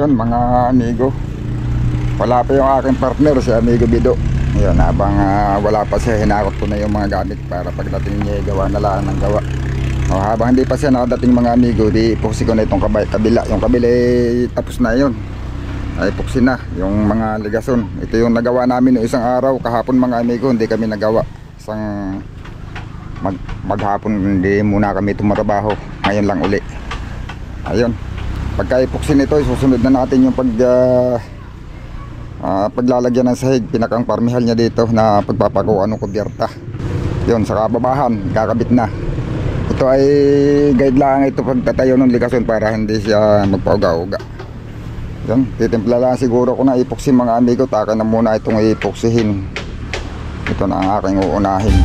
Yun mga amigo, wala pa yung aking partner, si Amigo Bido. Yun, habang wala pa siya, hinakot ko na yung mga gamit para pagdating niya gawa na lang ng gawa. O, habang hindi pa siya nakadating mga amigo, di ipuksi ko na itong kabila. Yung kabila tapos na yun, ay ipuksi na yung mga ligason. Ito yung nagawa namin noong isang araw. Kahapon mga amigo, hindi kami nagawa. Isang maghapon hindi muna kami tumarabaho. Ngayon lang uli. Ayun, pagka ipuksi nito, susunod na natin yung paglalagyan ng sahig. Pinakang parmihal niya dito na pagpapakuan ng kubyerta. Yun, sa kababahan kakabit na. Ito ay guide lang ito pagtatayo ng ligason para hindi siya magpauga-uga. Yan, titimpla lang siguro ko na ipuksi mga amigo. Taka na muna itong ipuksihin. Ito na ang aking uunahin.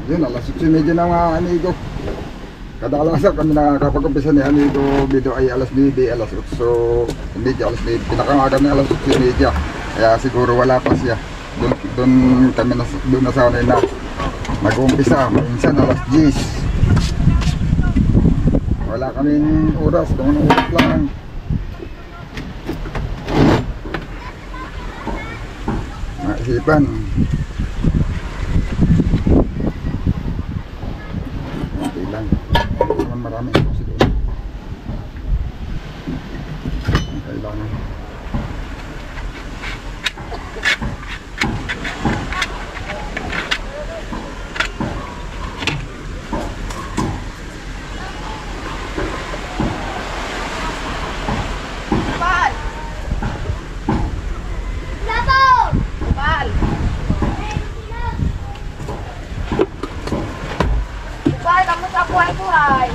Yun, alas 8:30 na mga amigo. Kadalasan kami nakakapag-umpisa ni Amigo Bido ay alas 9, alas 8:30, alas 9. Pinakamaga na alas 8:30. Kaya siguro wala pa siya. Doon kami doon nasanay na mag-umpisa. Minsan alas 10. Wala kaming oras, kung anong oras lang. Naisipan. Marami kasi doon ang kailangan. Bal! Bal! Bal! Bal, kamu sa buhay-buhay.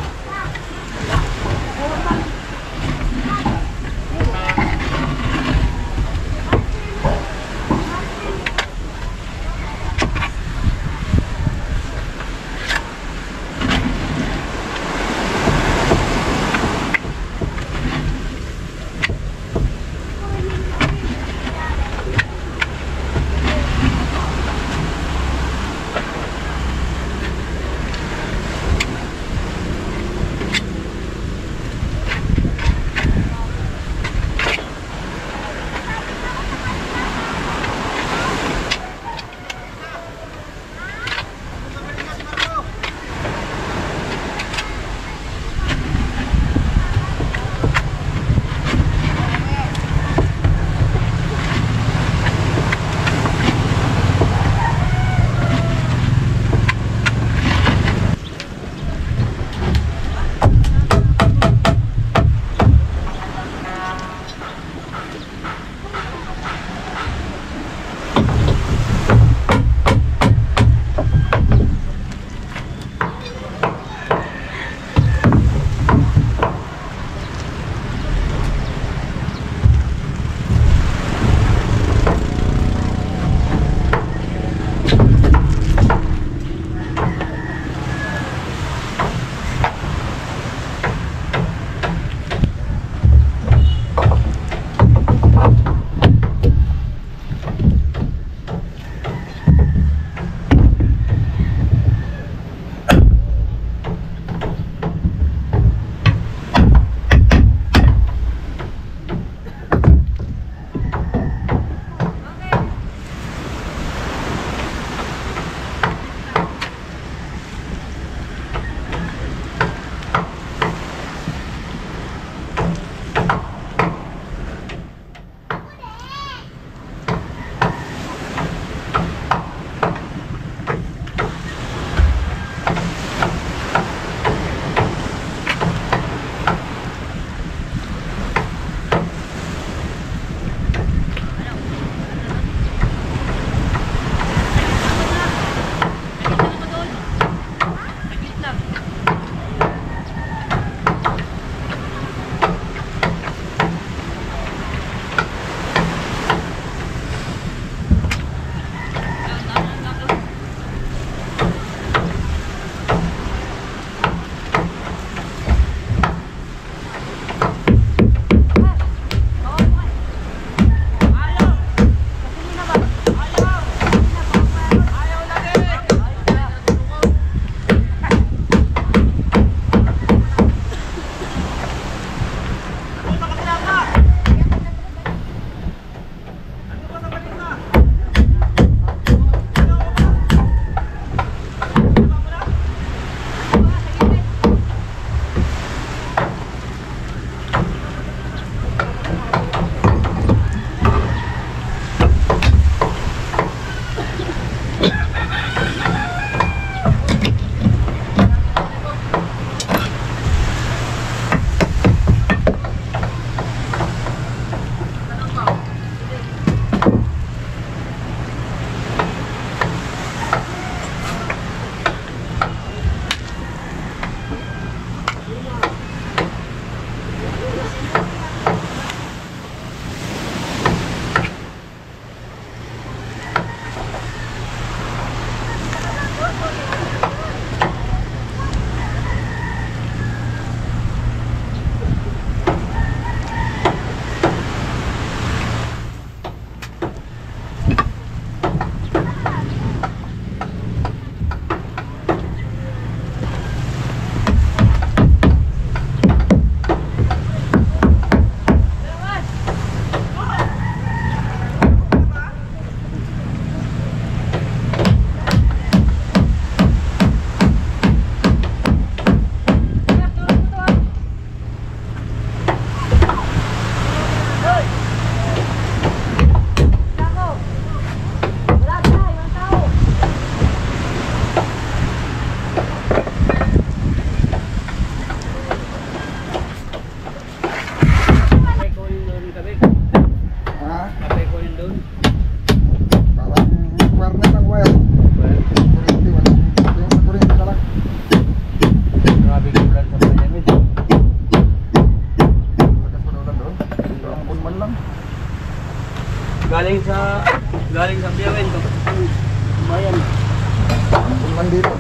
naman dito.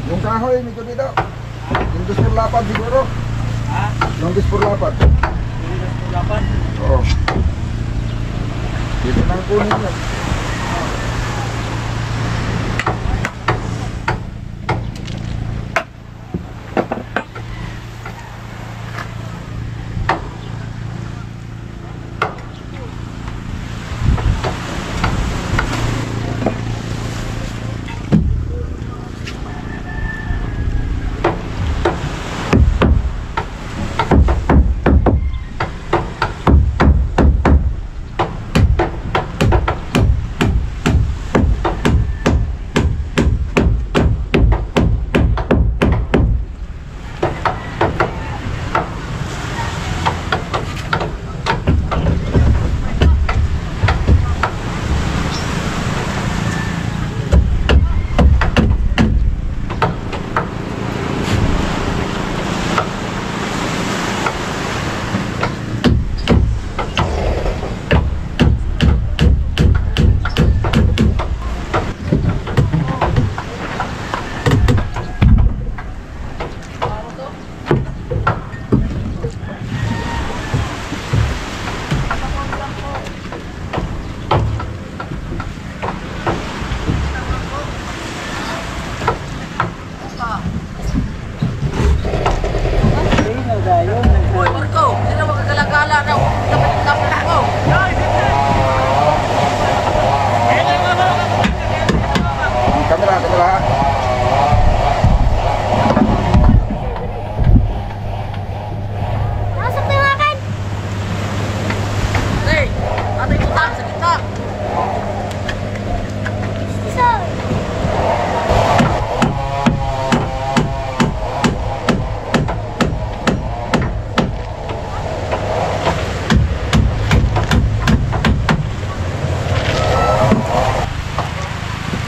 Yung kahoy, may gabi daw. Yung gusto lapad siguro. Ha? Yung gusto lapad. Lapan. Oo. Dito nang kunin yan. Uy, Marco, sino magkagalagala daw? Dapat ako. Kamera, kamera. Nasaan tayo akin? Hey, atay ko sa gitna. Isa.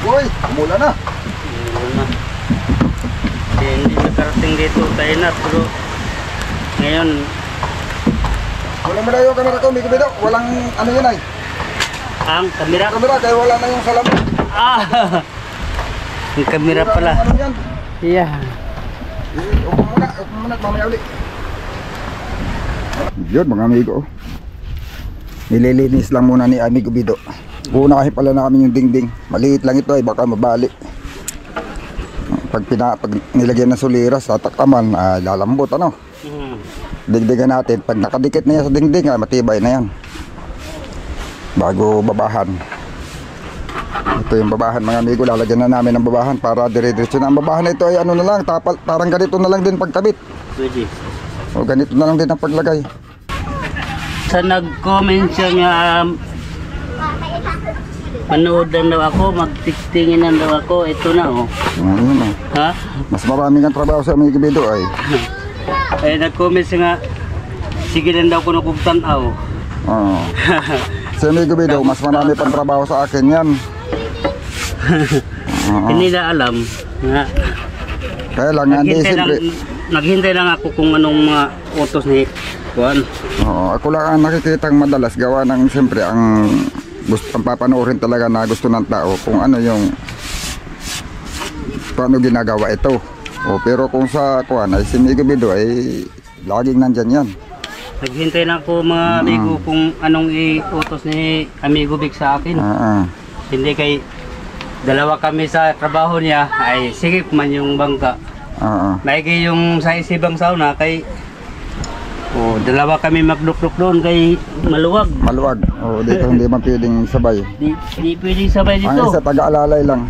Uy, mula na. Hindi nakarating dito tayo na, pero ngayon, Walang malayo kamera ko, may gabi daw. Walang ano yun ay. ang kamera. Kamera, kaya wala na yung salamin. Ah! Ang kamera pala. Ano yan? Yeah. Upo muna, mamaya ulit. Yun mga amigo. Nililinis lang muna ni amigo Bido. Uunahin pala namin yung dingding. Maliit lang ito ay baka mabali. Pag nilagyan ng suliras sa takaman, lalambot ano. Digdigan natin. Pag nakadikit na yan sa dingding, matibay na yan. Bago babahan. Ito yung babahan mga amigo. Lalagyan na namin ng babahan para dire-diretso na. Ang babahan na ito ay ano na lang, tapal, parang ganito na lang din pagkabit. Pwede. O ganito na lang din ang paglagay. Sa nag-comment siya nga, manood daw ako, magtitingin daw ako, ito na oh. Ayun, oh. Ha? Mas maraming ang trabaho sa amigo Bido ay. Ay nag-comment siya nga, sige lang daw ko na kong tanaw. Oo. Sa amigo Bido, mas marami pang trabaho sa akin yan. Oo. Hindi na alam. Nga. Kaya lang, hindi siyempre. Naghintay lang ako kung anong mga utos ni Juan. Oo, ako lang ang nakikitang madalas gawa ng siyempre ang gusto ang papanoorin talaga na gusto ng tao kung ano yung paano ginagawa ito. O pero kung sa kuan ay si Amigo Bido ay laging nandyan yan. Naghintay lang ako mga amigo kung anong iutos ni Amigo Big sa akin. Hindi kay dalawa kami sa trabaho niya ay sigip man yung bangka. Maigi yung sa isibang sauna kay dalawa kami magdukluk doon kay maluwag. Maluwag. O dito hindi man pwedeng sabay. Di pwedeng sabay dito. Ang isa taga-alalay lang.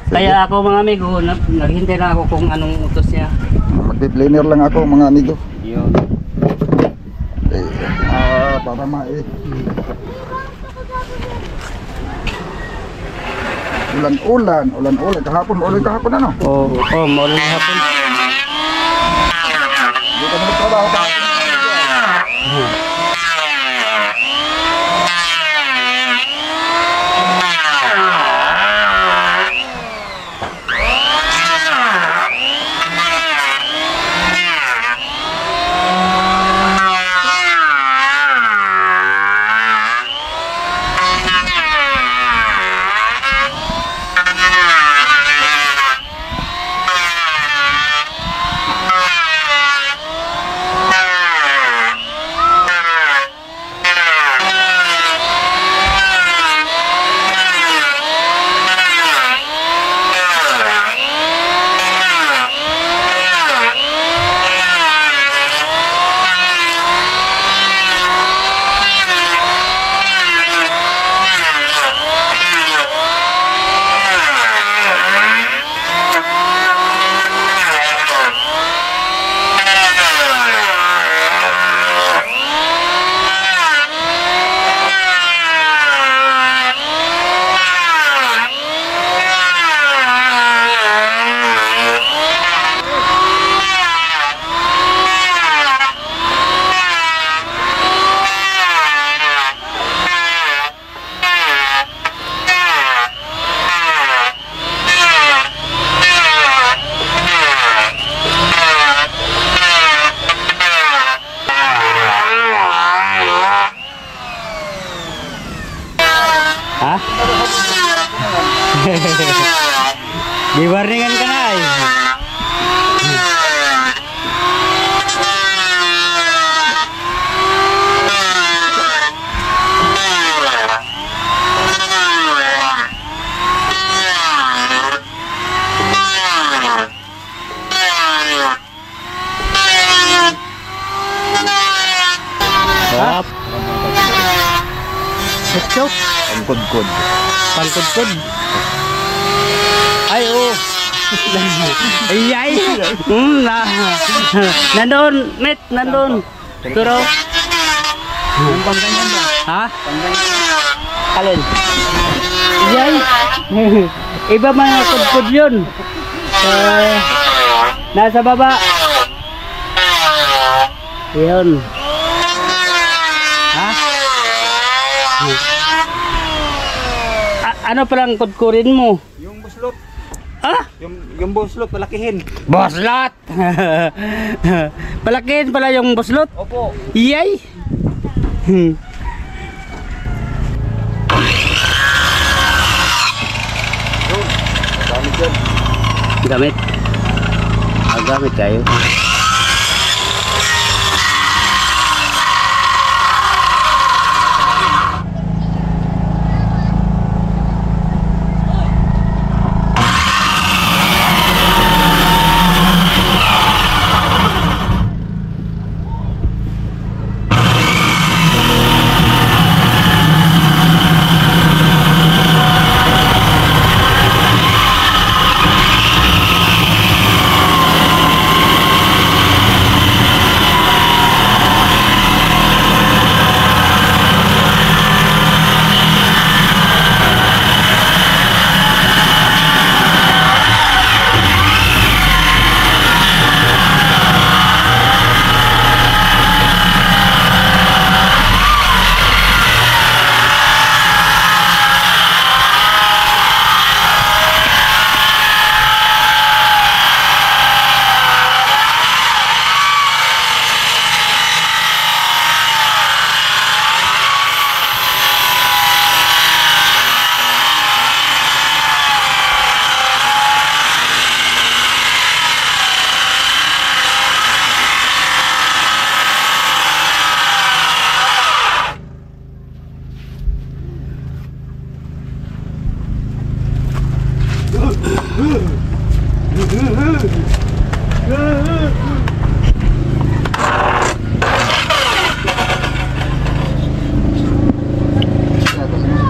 Kaya ako mga amigo, naghintay na ako kung anong utos niya. Magpi-planer lang ako mga amigo. Yun. Para ulan-ulan kahapon ano? Oo, maulan hapon. Hindi ka nagtrabaho pa. Di warningan ka na eh. Sarap. Ketchup. Ang kudkod. Pangkudkod. Ay, oh. Ay, ay. Nandun, Met, nandun. Pero, Yung pangganyan ba? ha? Alin? Ay, iba mga kudkod yun. Nasa baba. Yun. Ha? Ano palang kudkurin mo? Yung buslot. Ah? Yung buslot, palakihin. Boslot! Palakihin pala yung boslot. Opo. Yay! Gamit yan. Gamit. Gamit tayo.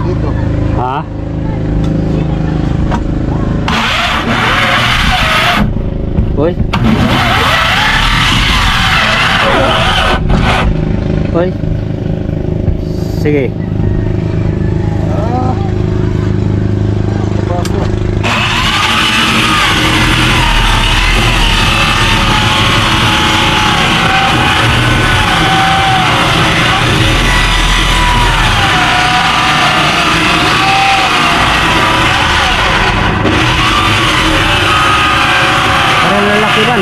Dito. Ha? Uy. Uy. Sige. Parang lalaki ba?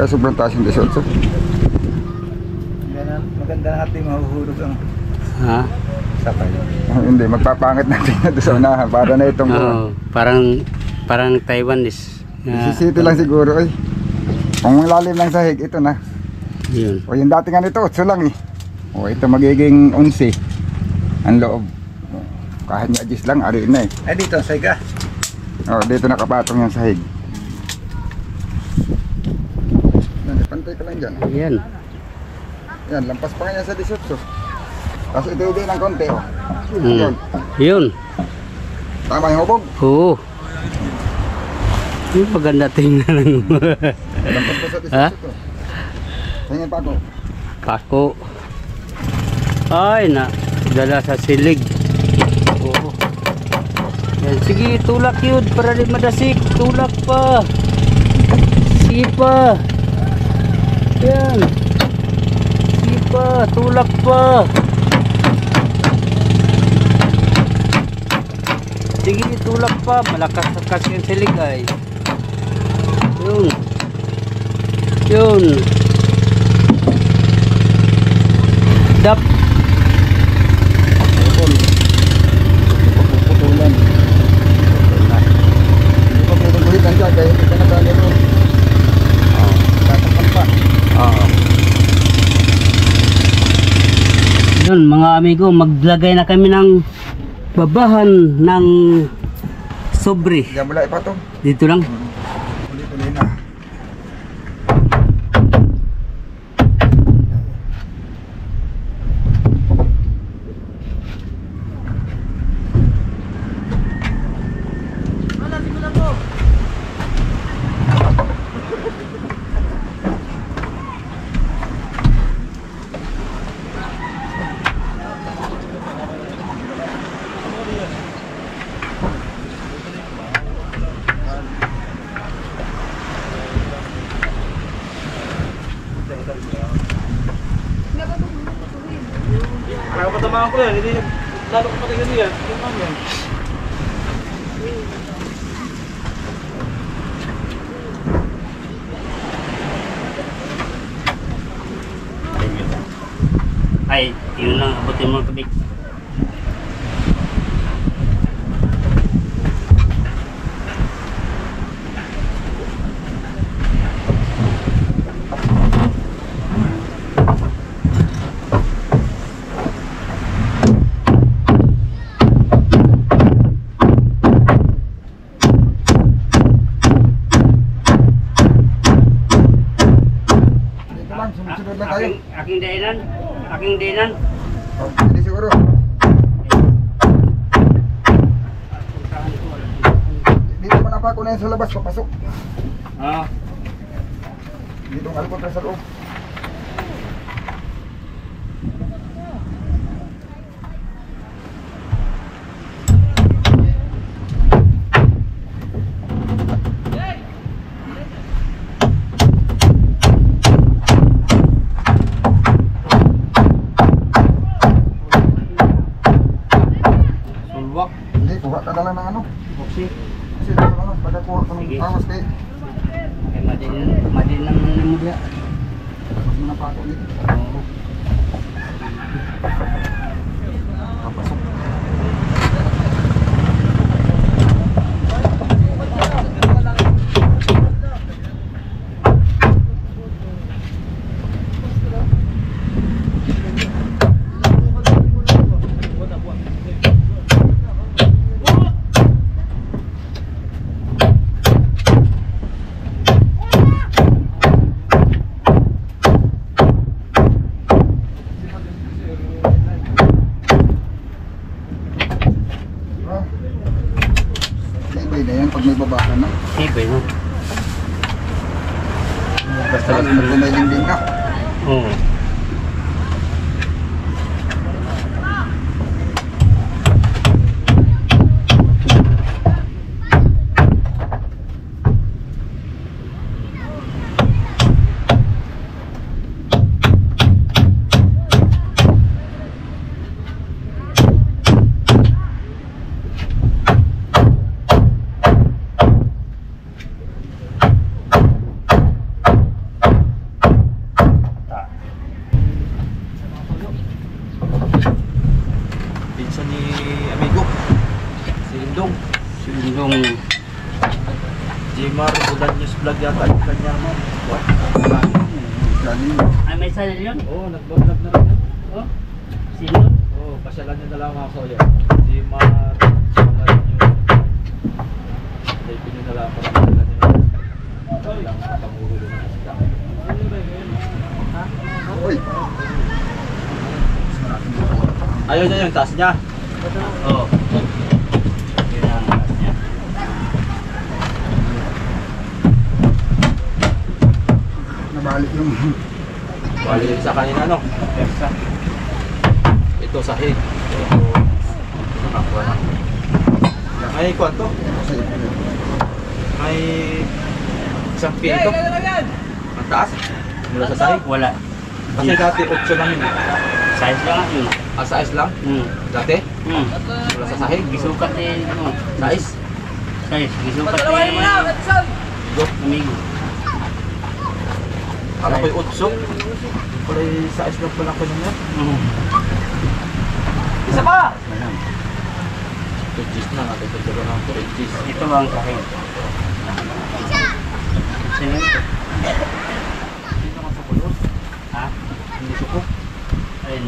kaya sobrang taas yung 18. Maganda natin mahuhulog ang Ha? sakay. Hindi, magpapangit natin na doon sa unahan para na itong Oo, parang Taiwanese. City lang siguro eh. Kung lalim ng sahig, ito na. Yun. O yung dati nga nito, 8 lang eh. O ito magiging 11 ang loob. O, kahit ni-adjust lang, ari na eh. Ay dito, sayga. O dito nakapatong yung sahig. Yan, pantay ka lang dyan. Ayan. Yan, lampas pa nga yan sa 18. Tapos ito din ng konti o. Mm. Yun. Tama yung hubog. Oo. Yung maganda tingnan. Lampas pa sa 18 Ha? to. Tingin pa ako. Pako. Ay na, dala sa silig. Oo. Yan, sige, tulak yun para di madasik. Tulak pa. Sige pa. Yan. Sige pa, tulak pa. Sige, tulak pa. Malakas kasi yung silig ay. Yun. Yun. Dap. Puputulan. Hindi pa puputulan dyan kaya hindi ka natali doon. Tatakpan pa. Oo. Yun mga amigo, maglagay na kami ng babahan ng sobre. Diyan mula ipatong. Dito lang. Uli-uli na. Nakapatamaan ko yan, hindi lalo ko pati ganyan. Tingnan yan. Ay, yun lang, abutin mo kabik. Dito lang, sunod-sunod lang tayo. Aking dainan. Aking dainan. Oh, hindi siguro. Dito pa napako na yun sa labas, papasok. Ah. Dito ang alcohol sa loob. Sulwak. Hindi, kuha ka na lang ng ano. Boxy. Kasi dito ano, pagkakuha ka ng Sige. awas kay. Kaya madin lang mo diya. Tapos mo napako dito. Oo. Papasok. Ah. Ibay na yan pag may babahan na. Ibay no. Basta Ano basta. kung may dingding ka. Oo. isa ni amigo. Si Indong. Si Indong. Jimar Bulan News Vlog yata yung kanya. Ay, may channel yun? Oo, nag-vlog na rin yan. Oh? Sino? Oo, pasyalan niyo na lang ako yan. Jimar Bulan News. Typin niyo na lang para makita niyo. Walang pangulo na isda. Uy. Ayaw niya yung taas niya. Oo. Yun ang taas niya. Nabalik yung... Bali yun sa kanina, no? Persa. Ito sahig. Ito nakakuha na. May kwanto? May isang pinto. Ang taas. Mula sa sahig. Wala. Kasi dati 8 lang yun. Size lang yun. Size lang? Dati? Mula sa sahig. Gisukat din. Size? Size. Gisukat Pagdalawain mo na, din. Edson! Amigo. Alam ko yung 8. Pala yung size lang pala ko niya. Isa pa! 8 na natin. Ito lang ako 8. Ito ang kahit. Sino ito? Hindi naman sa kulos. Ha? Hindi suko. Ayun.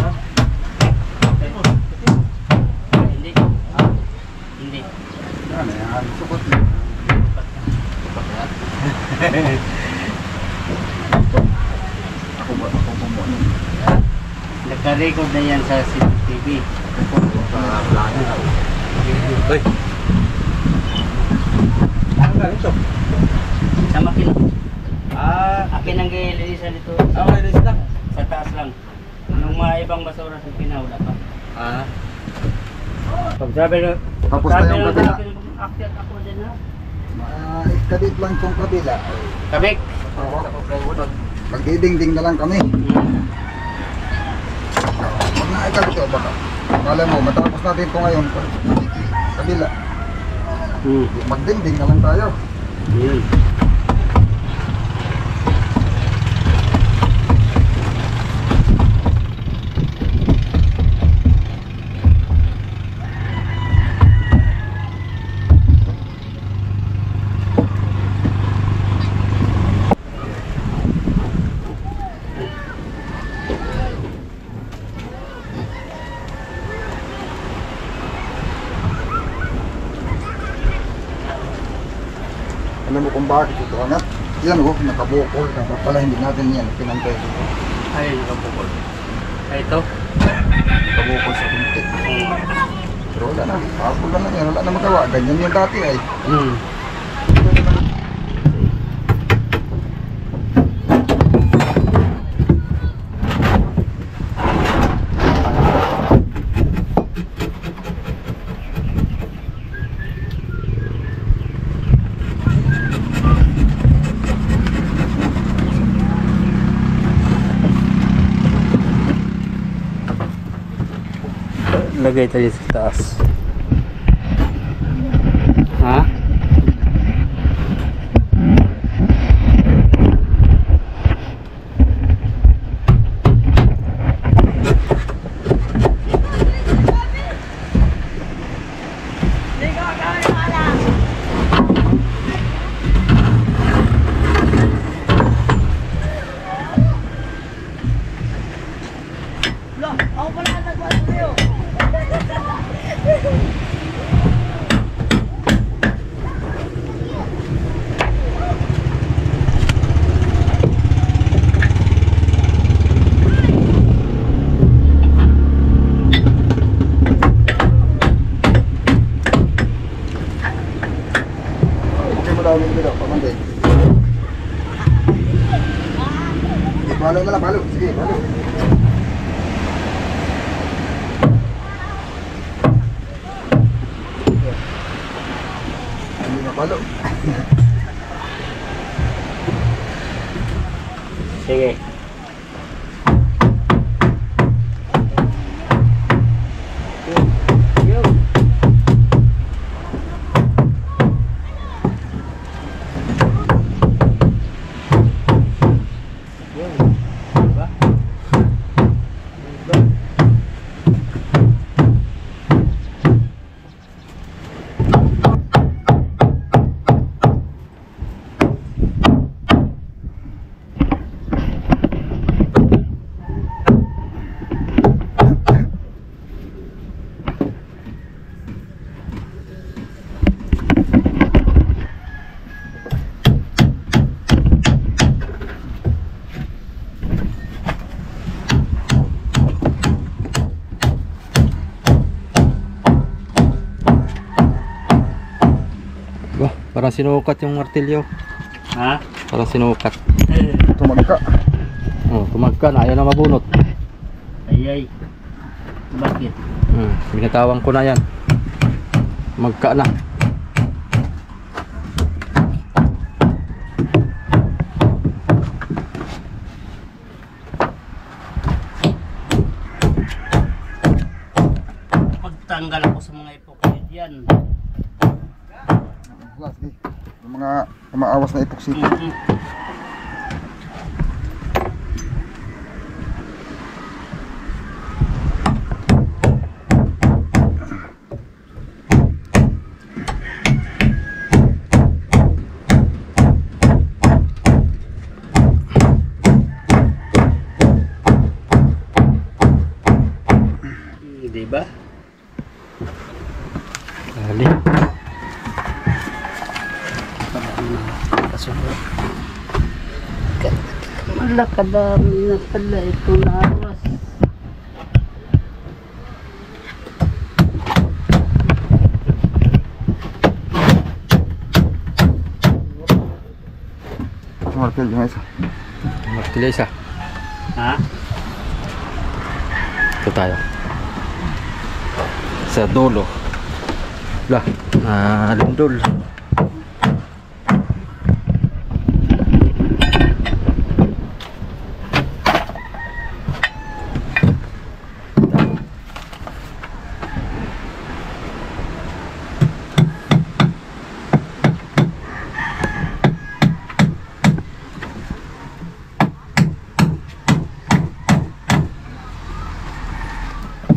Ha? Hindi. Hindi. Ano yan? Sukot. Sukat na yan. Ako bumunin. Nagka-record na yan sa CCTV. Sa plano. Uy! Ano galing to? Sa makina. Ah, Akin ang gililisan dito. okay na sila. Sa taas lang. Nung mga ibang basura sa pinawala pa. Ah, Pag sabi na... Tapos na yung kabila. Akyat ako din ha. Kadit lang itong kabila. Kabik. Magdidingding na lang kami. Pag naikal ito, baka. Kala mo, matapos natin ito ngayon. Kabila. Magdingding na lang tayo. Yun. Alam mo kung bakit ito angat? Yan o, nakabukol. Dapat pala hindi natin yan pinantay. Ayun, nakapukol. Ay, ito. Nakabukol sa kunti. Pero wala na. Hapon lang yan. Wala na magawa. Ganyan yung dati ay. Lagay tayo sa taas. Ha? Ako pala nagwas sa'yo. Hindi mo daw yung bilo. Pamantay. Sige, palo na lang. Palo. Sige, palo. Hindi na palo. Sige. Parang sinukat yung martilyo. Ha? Parang sinukat. Tumagka. Oh, tumagka na. Ayaw na mabunot. Ay. Bakit? Binitawan ko na yan. Magka na. Pagtanggal ako sa mga ipoklit yan. Sige. Yung mga umaawas na epoxy. Diba? Dali. Malakadami na pala ito na awas. Martilyo yung isa. Martilyo isa. Ha? Ito tayo. Sa dulo. Lah, lindol.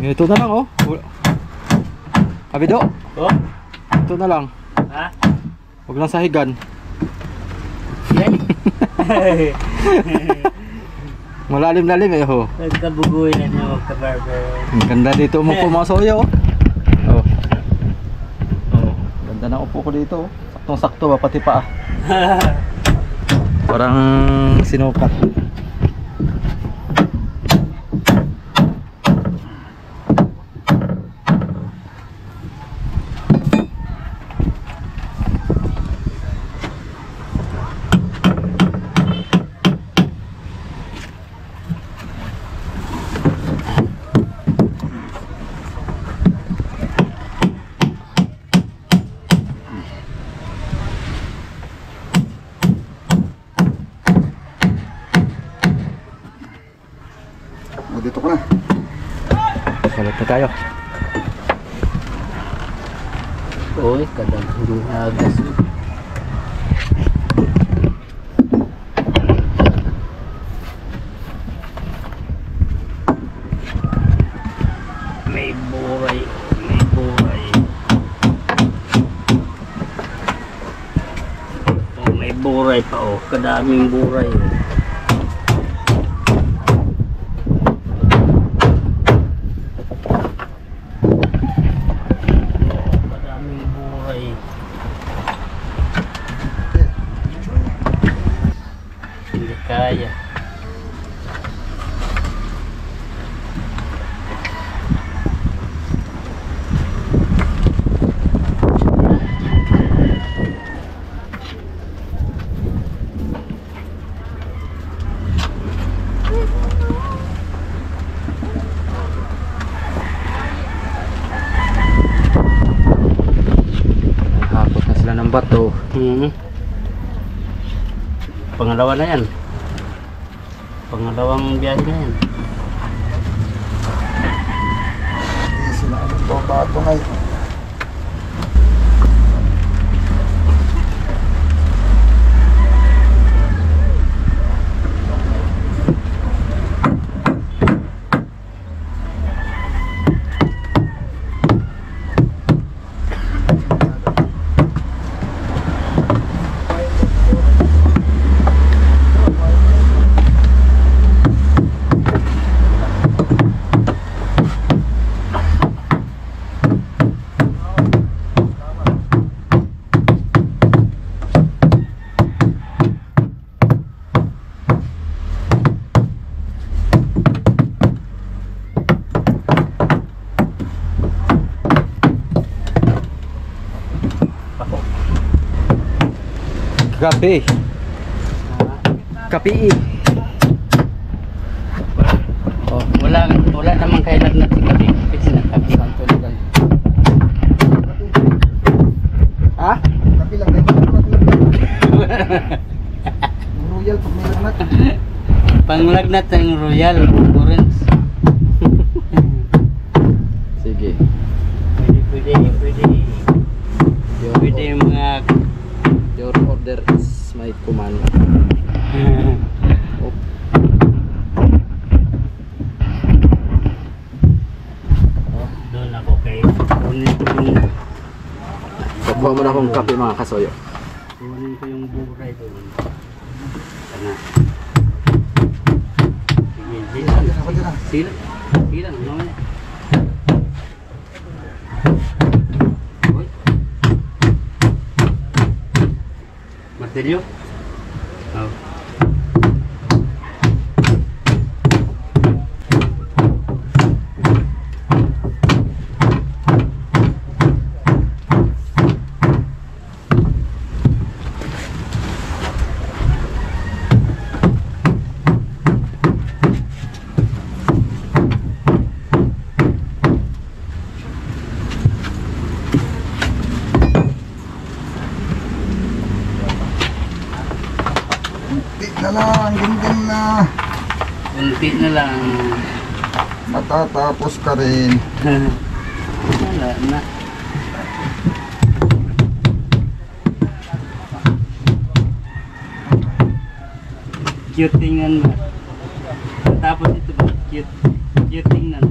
Ito na lang oh. Kabido. Oh? Ito na lang. Ha? Huwag lang sahigan. Yan. Malalim-lalim eh ho. Nagkabuguin na niyo magka-barber. Ang ganda dito mo po mga soyo oh. Oh. Oh. Ganda na upo ko dito oh. Saktong-sakto ba pati paa. Parang sinukat. Dito ko na. Balat na tayo. Uy, kadang hindi nagas. May buray. May buray. Oh, may buray pa oh. Kadaming buray oh. Kaya. Hakot na sila ng bato. Pangalawa na yan. Pangalawang biyahe na yan. Sila ano to bato ngayon. Kape. Kapi. Oh, wala namang kailan natin kami. Pwede na kami. Santo legal. Ha? Kapi lang din. Royal pag may lagnat. Panglagnat ng Royal Orange. Sige. Pwede. Pwede yung mga Your order is my command. Oh. doon ako kay kunin ko yung Kuha mo na akong kape mga kasoyo. buray doon. Sana. Silang, mamaya. Uy. Martilyo? Oh. Gingging na. Kunti na lang. Matatapos ka rin. Wala na. Cute tingnan mo. Tapos ito ba? Cute tingnan.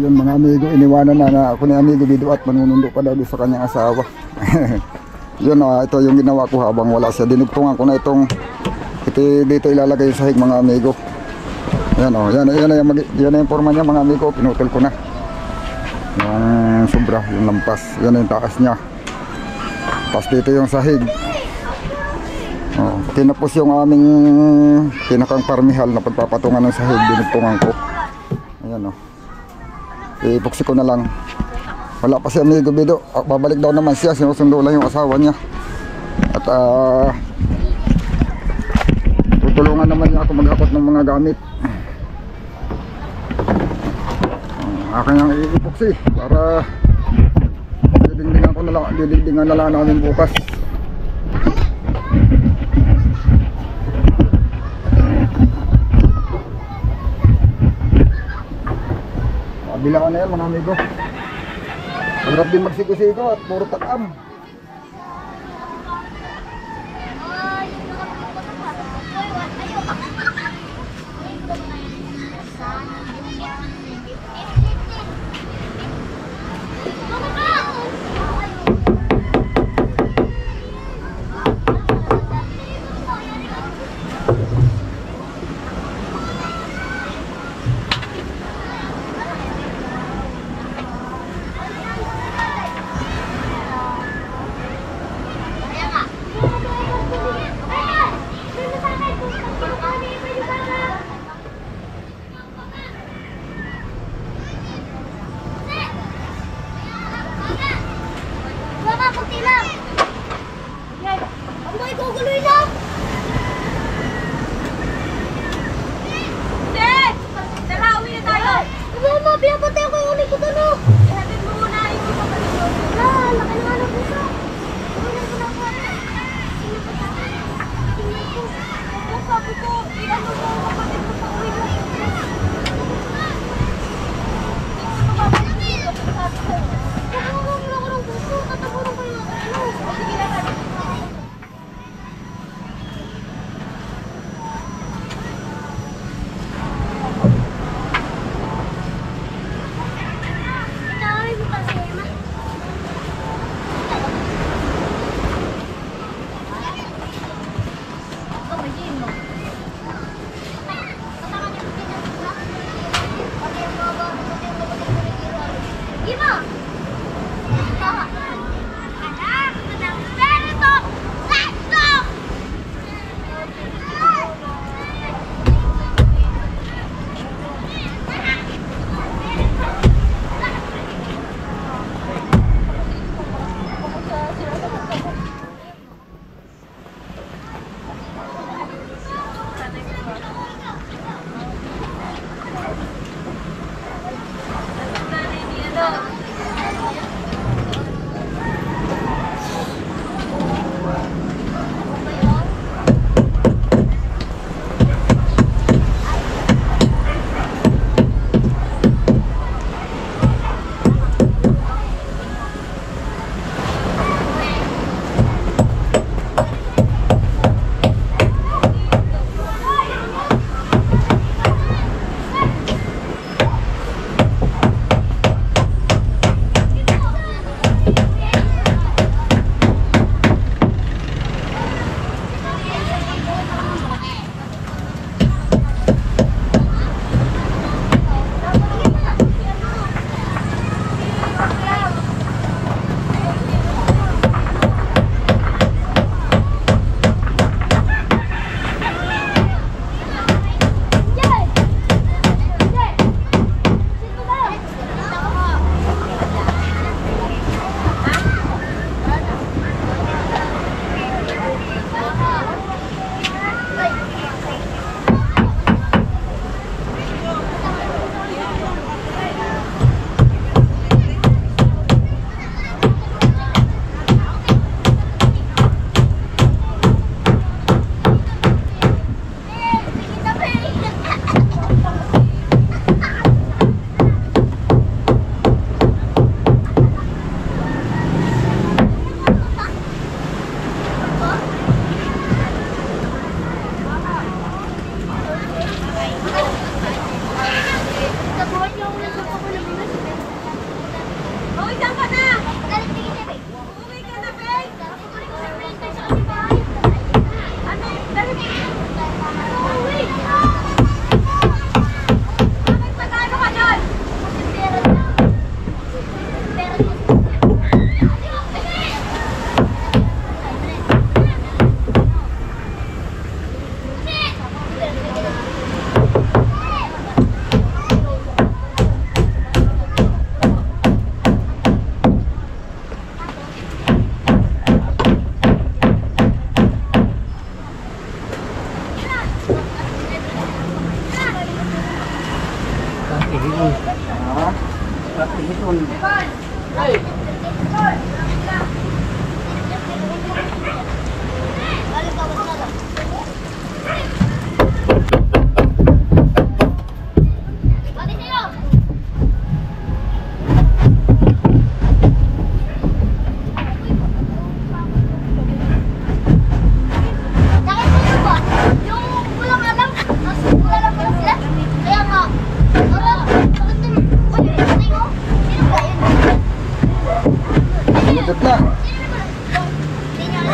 Yun mga amigo, iniwanan na ako ni amigo Bido at manunundo pa daw sa kanyang asawa. Yun, ito yung ginawa ko habang wala siya. Dinugtungan ko na itong dito ilalagay sa sahig mga amigo. Yan yan yung forma niya mga amigo, pinutol ko na. Yung sobra, yung lampas, yan yung taas niya. Tapos dito yung sahig. Tinapos yung aming pinakang parmihal na pagpapatungan ng sahig, dinugtungan ko. Ayan ipuksi ko na lang. Wala pa si amigo Bido. Babalik daw naman siya. Sinusundo lang yung asawa niya. At tutulungan naman niya ako maghakot ng mga gamit. Akin ang iipuksi para didingdingan na lang namin bukas. Bilangan na yan mga amigo. Hirap din magsiko-siko at puro takam.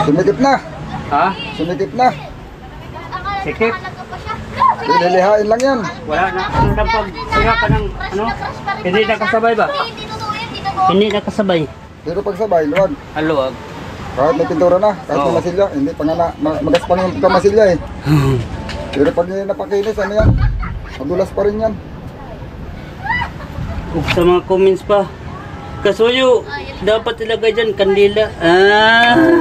Sumikip na. Ha? Sumikip na. Sikip? Lilihain lang yan. Wala na. Ano na pag kaya ka ng ano? Hindi nakasabay ba? Hindi nakasabay. Pero pag sabay, luwag. Haluag. Kahit may pintura na, kahit may Oo. masilya. Hindi pa nga na, magaspang yung pagkamasilya eh. Pero pag napakinis, ano yan? Madulas pa rin yan. Ug sa mga comments pa. Kasuyo, dapat ilagay dyan kandila.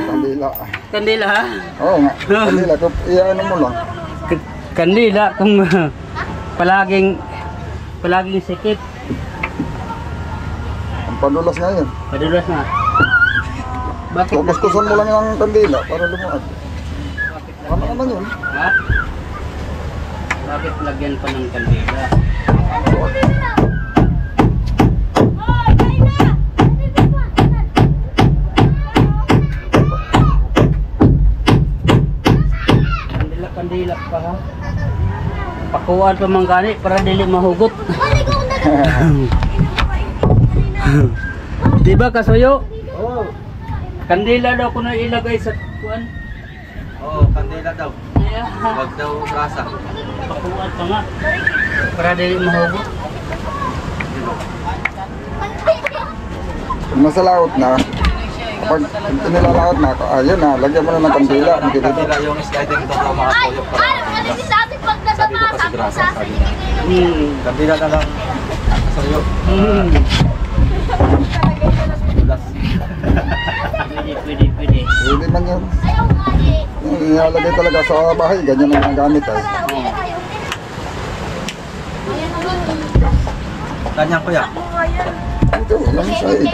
Kandila. Kandila ha? Oo nga, kandila. Iyaano mo lang. Kandila kung palaging sikip. Ang padulas nga yun. Padulas na. Bakit? Kukuskusan mo lang yung kandila para lumuad. Tama naman yun. Ha? Bakit lagyan pa ng kandila? Kandila pa ha? Pakuan pa man gani para dili mahugot. Diba kasuyo? Oo. Kandila daw kuno ilagay sa kuan. Oo, kandila daw. Yeah. Huwag daw grasa. Pakuan pa nga para dili mahugot. Kung nasa laot na, kapag nilalaot na, ayun na, lagyan mo na ng kandila. Kandila yung sliding ito na mga toyo para sabi ko kasi grasa, sabi niya. Kandila na lang sa'yo. Tulas. Pwede. Pwede man yun. Ilalagay talaga sa bahay, ganyan ang mga gamit ay. Ganyan kuya. Ito, yung sahig.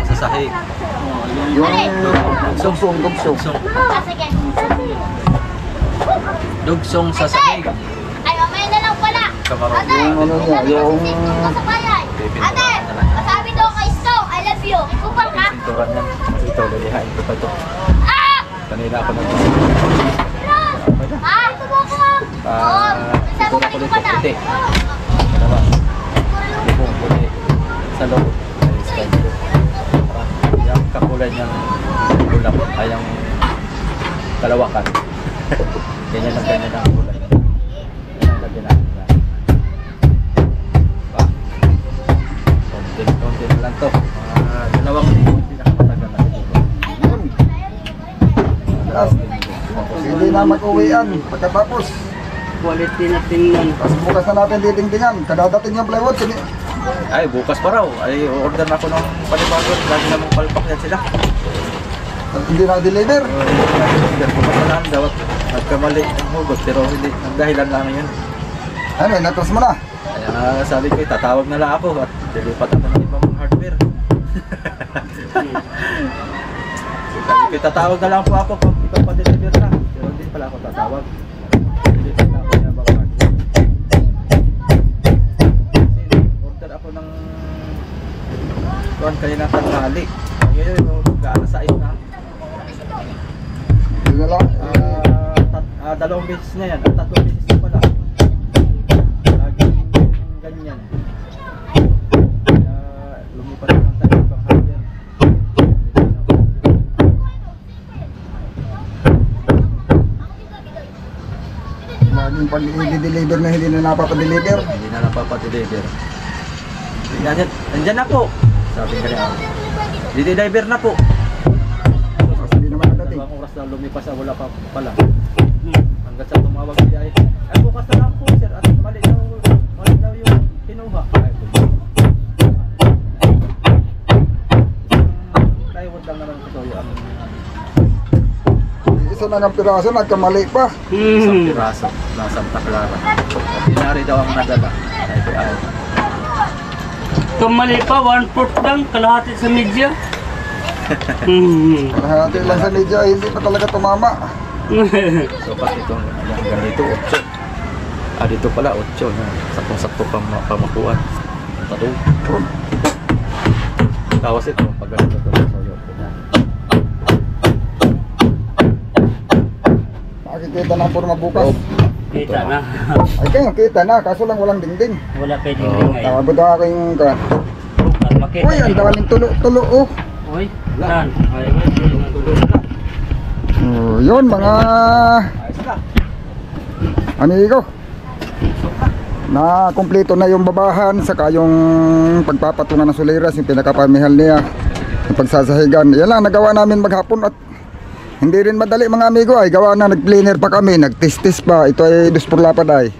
Sa sahig. Yung dugsong. Dugsong sa sahig. Ay, mamaya na lang pala. Kamarong. Yung ano niya, yung... Ate, masabi daw kay Stone, I love you. Ikupal ka. Pinturan yan. Ito, lalihain ko pa ito. Ah! Kanina ako nag Ah! Ito mo ako. Oo. Sabi ko Pintura ko dito dito pa na. puti. Dalawa. Lubong puti. Sa loob. Ay, sky blue. Yung kakulay niyang ulap ay yung kalawakan. Ganyan ang kulay. Yan ang lagyan natin yan. Pa. Konti na lang to. Mga dalawang pinakamatagal na dito. Hindi na mag-uwian pagkatapos. Quality na tingnan. Tapos bukas na natin didingdingan. Kadadating yung plywood. Sige. Ay, bukas pa raw. Ay, order na ako ng panibagon. Lagi namang palpak yan sila. Hindi na-deliver. Pumasalaan daw at nagkamali ang hugot. Pero hindi, ang dahilan lang yun. Ano, natras mo na. Kaya sabi ko, tatawag na lang ako at dilipat ako ng ibang hardware. Sabi ko, tatawag na lang po ako kung ikaw pa deliver na. Pero hindi pala ako tatawag. Dilipat na ako ng ibang hardware. Kasi order ako ng kuwan kanina tanghali. Ngayon, mag-aalas 6 na. Yun na lang. Dalawang beses na yan. Tatlong beses na pala. Laging ganyan. Kaya lumipat na lang tayo ibang hardware. Laging pag i-deliver na hindi na napapadeliver. Hindi na napapa-deliver. Nandyan na po. Sabi ka niya. Didi-diver na po. Kasi hindi naman nadating. Dalawang oras na lumipas wala pa pala. Hanggang sa tumawag siya ay bukas na lang po sir. At mali daw yung kinuha. Ay, plywood lang naman ito yung Isa na ng piraso, nagkamali pa. isang piraso na Santa Clara. Ordinary daw ang nadala. Ay. Kamali pa, 1/4 lang, kalahati sa media. Kalahati lang sa media, hindi pa talaga tumama. So pag itong yung ganito 8. Dito pala 8 na saktong-sakto pang pamakuan. Tato. Tawas ito pag ganito to so yun. Makikita na puro mabukas. Kita na. Ay kayo, kita na, kaso lang walang dingding. Wala pwedeng ringay. Tawag daw ako yung... Makita. Uy, ang daming tulo-tulo oh. Uy, saan? Ay, Yun mga Ayos na. amigo. Na kumpleto na yung babahan saka yung pagpapatungan ng suliras, yung pinakapamihal niya, yung pagsasahigan. Yan lang nagawa namin maghapon at hindi rin madali mga amigo ay gawa na nag-planer pa kami, nag-tistis pa. Ito ay duspurlapad ay.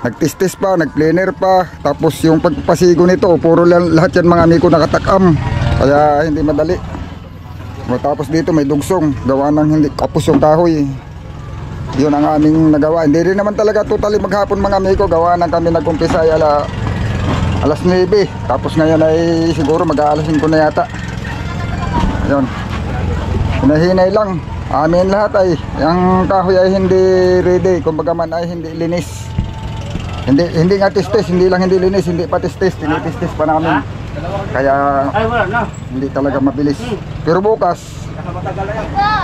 Nag-tistis pa, nag-planer pa. Tapos yung pagpasigo nito, puro lahat yan mga amigo nakatakam. Kaya hindi madali. Tapos dito may dugsong, gawa ng hindi kapos yung kahoy. Yun ang aming nagawa. Hindi rin naman talaga totally maghapon mga amigo. Gawa ng kami nag-umpisa ay alas 9. Tapos ngayon ay siguro mag-aalas 5 na yata. Ayun. Hinahinay lang. Amin lahat ay ang kahoy ay hindi ready. Kumbaga man ay hindi linis. Hindi nga tistis, hindi lang hindi linis, hindi pa tistis, tinitistis pa namin. Kaya ay, wala na. hindi talaga mabilis. Pero bukas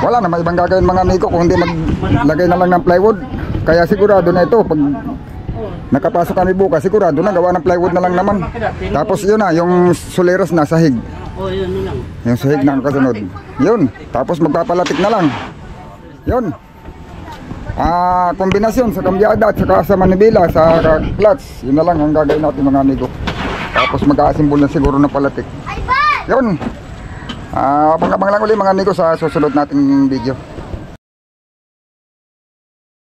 wala na, may ibang gagawin mga amigo kung hindi maglagay na lang ng plywood. Kaya sigurado na ito pag nakapasok kami bukas, sigurado na gawa ng plywood na lang naman. Tapos yun na, yung suliras na sahig. Oh, yun lang. Yung sahig na ang kasunod. Yun, tapos magpapalatik na lang. Yun. Kombinasyon sa kambyada at saka sa manibela, sa clutch. Yun na lang ang gagawin natin mga amigo. Tapos mag-aasimbol na siguro ng palatik. Ay, bal! Yun. Abang-abang lang uli mga amigo sa susunod nating video.